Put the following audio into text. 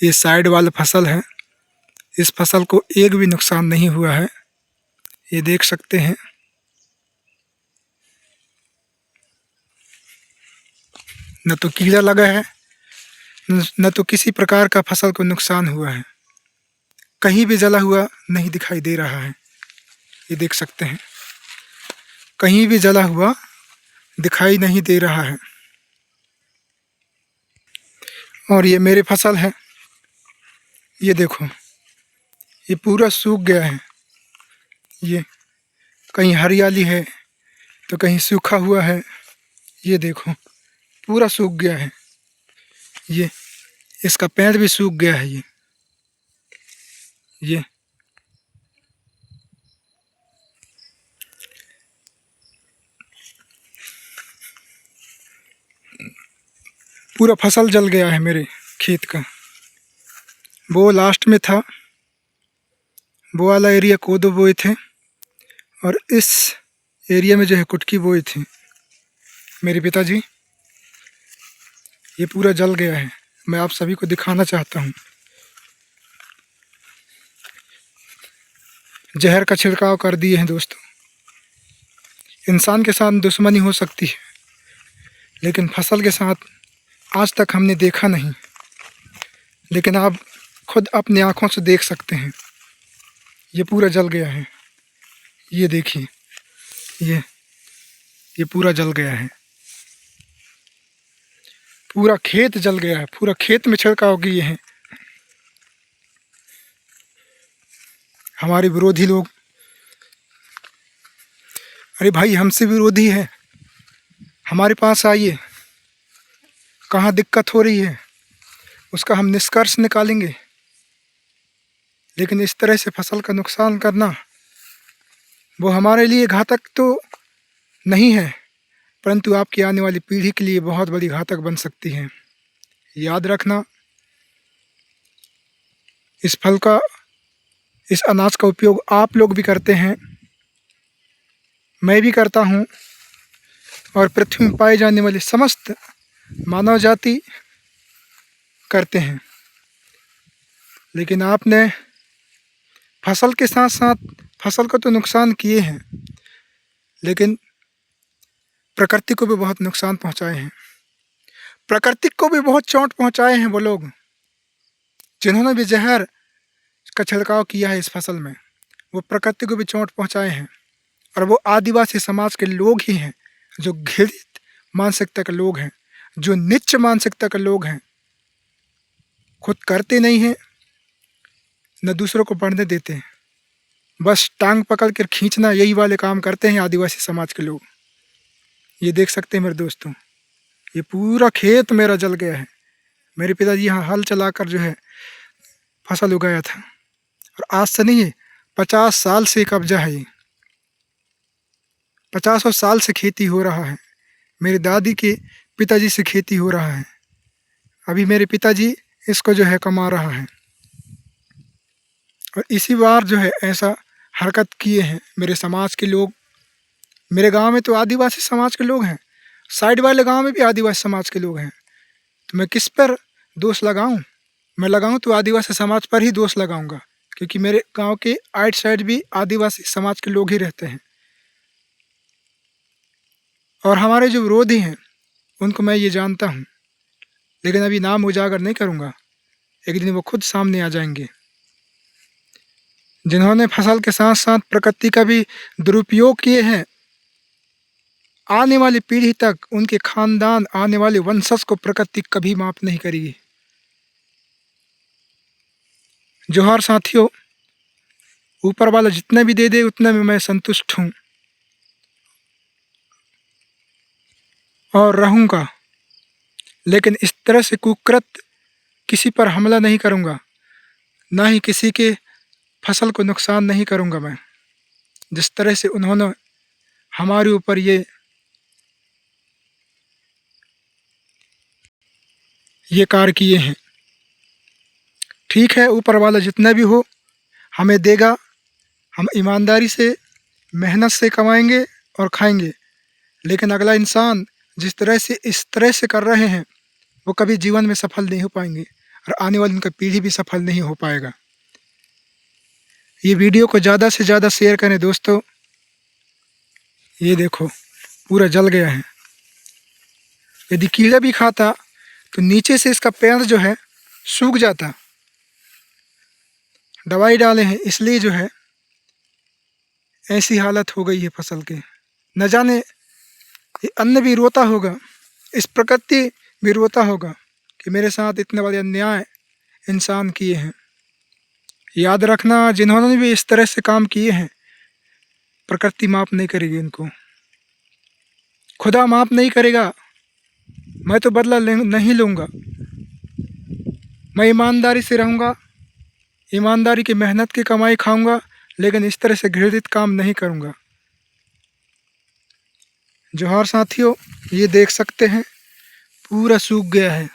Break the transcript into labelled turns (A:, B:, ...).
A: ये साइड वाला फसल है। इस फसल को एक भी नुकसान नहीं हुआ है, ये देख सकते हैं। न तो कीड़ा लगा है, न तो किसी प्रकार का फसल को नुकसान हुआ है। कहीं भी जला हुआ नहीं दिखाई दे रहा है, ये देख सकते हैं। कहीं भी जला हुआ दिखाई नहीं दे रहा है। और ये मेरी फसल है, ये देखो, ये पूरा सूख गया है। ये कहीं हरियाली है तो कहीं सूखा हुआ है। ये देखो पूरा सूख गया है। ये इसका पेड़ भी सूख गया है। ये पूरा फसल जल गया है मेरे खेत का। वो लास्ट में था, वो वाला एरिया कोदो बोए थे और इस एरिया में जो है कुटकी बोई थी मेरे पिताजी। ये पूरा जल गया है। मैं आप सभी को दिखाना चाहता हूँ। जहर का छिड़काव कर दिए हैं दोस्तों। इंसान के साथ दुश्मनी हो सकती है, लेकिन फसल के साथ आज तक हमने देखा नहीं। लेकिन आप खुद अपनी आँखों से देख सकते हैं, ये पूरा जल गया है। ये देखिए, ये पूरा जल गया है। पूरा खेत जल गया है। पूरा खेत में छिड़काव किए हैं हमारे विरोधी लोग। अरे भाई, हमसे विरोधी है, हमारे पास आइए। कहाँ दिक्कत हो रही है उसका हम निष्कर्ष निकालेंगे। लेकिन इस तरह से फसल का नुकसान करना वो हमारे लिए घातक तो नहीं है, परंतु आपकी आने वाली पीढ़ी के लिए बहुत बड़ी घातक बन सकती है। याद रखना, इस फल का, इस अनाज का उपयोग आप लोग भी करते हैं, मैं भी करता हूँ, और पृथ्वी में पाए जाने वाले समस्त मानव जाति करते हैं। लेकिन आपने फसल के साथ साथ फसल को तो नुकसान किए हैं, लेकिन प्रकृति को भी बहुत नुकसान पहुंचाए हैं। प्रकृति को भी बहुत चोट पहुंचाए हैं वो लोग जिन्होंने भी जहर का छिड़काव किया है इस फसल में। वो प्रकृति को भी चोट पहुंचाए हैं, और वो आदिवासी समाज के लोग ही हैं जो घृणित मानसिकता के लोग हैं, जो नीच मानसिकता के लोग हैं। खुद करते नहीं हैं, न दूसरों को बढ़ने देते हैं, बस टांग पकड़ कर खींचना, यही वाले काम करते हैं आदिवासी समाज के लोग। ये देख सकते हैं मेरे दोस्तों, ये पूरा खेत मेरा जल गया है। मेरे पिताजी यहाँ हल चलाकर जो है फसल उगाया था, और आज से नहीं, 50 साल से कब्जा है। ये 50 साल से खेती हो रहा है। मेरी दादी के पिताजी से खेती हो रहा है। अभी मेरे पिताजी इसको जो है कमा रहा है, और इसी बार जो है ऐसा हरकत किए हैं मेरे समाज के लोग। मेरे गांव में तो आदिवासी समाज के लोग हैं, साइड वाले गांव में भी आदिवासी समाज के लोग हैं। तो मैं किस पर दोष लगाऊं? मैं लगाऊं तो आदिवासी समाज पर ही दोष लगाऊंगा, क्योंकि मेरे गांव के आइट साइड भी आदिवासी समाज के लोग ही रहते हैं। और हमारे जो विरोधी हैं उनको मैं ये जानता हूँ, लेकिन अभी नाम उजागर नहीं करूँगा। एक दिन वो खुद सामने आ जाएंगे, जिन्होंने फसल के साथ साथ प्रकृति का भी दुरुपयोग किए हैं। आने वाली पीढ़ी तक उनके खानदान, आने वाले वंशज को प्रकृति कभी माफ नहीं करेगी। जोहार साथियों, ऊपर वाला जितना भी दे दे उतना में मैं संतुष्ट हूँ और रहूँगा। लेकिन इस तरह से कुकृत किसी पर हमला नहीं करूँगा, ना ही किसी के फसल को नुकसान नहीं करूँगा मैं। जिस तरह से उन्होंने हमारे ऊपर ये कार्य किए हैं। ठीक है, ऊपर वाला जितना भी हो हमें देगा। हम ईमानदारी से, मेहनत से कमाएंगे और खाएंगे। लेकिन अगला इंसान जिस तरह से इस तरह से कर रहे हैं, वो कभी जीवन में सफल नहीं हो पाएंगे। और आने वाली उनका पीढ़ी भी सफल नहीं हो पाएगा। ये वीडियो को ज़्यादा से ज़्यादा शेयर करें दोस्तों। ये देखो पूरा जल गया है। यदि कीड़ा भी खाता तो नीचे से इसका पेड़ जो है सूख जाता। दवाई डाले हैं इसलिए जो है ऐसी हालत हो गई है फसल की। न जाने ये अन्न भी रोता होगा, इस प्रकृति भी रोता होगा कि मेरे साथ इतने बड़े अन्याय इंसान किए हैं। याद रखना, जिन्होंने भी इस तरह से काम किए हैं प्रकृति माफ़ नहीं करेगी इनको, खुदा माफ़ नहीं करेगा। मैं तो बदला नहीं लूँगा, मैं ईमानदारी से रहूँगा, ईमानदारी की मेहनत की कमाई खाऊँगा, लेकिन इस तरह से घृणित काम नहीं करूँगा। जोहार साथियों, ये देख सकते हैं पूरा सूख गया है।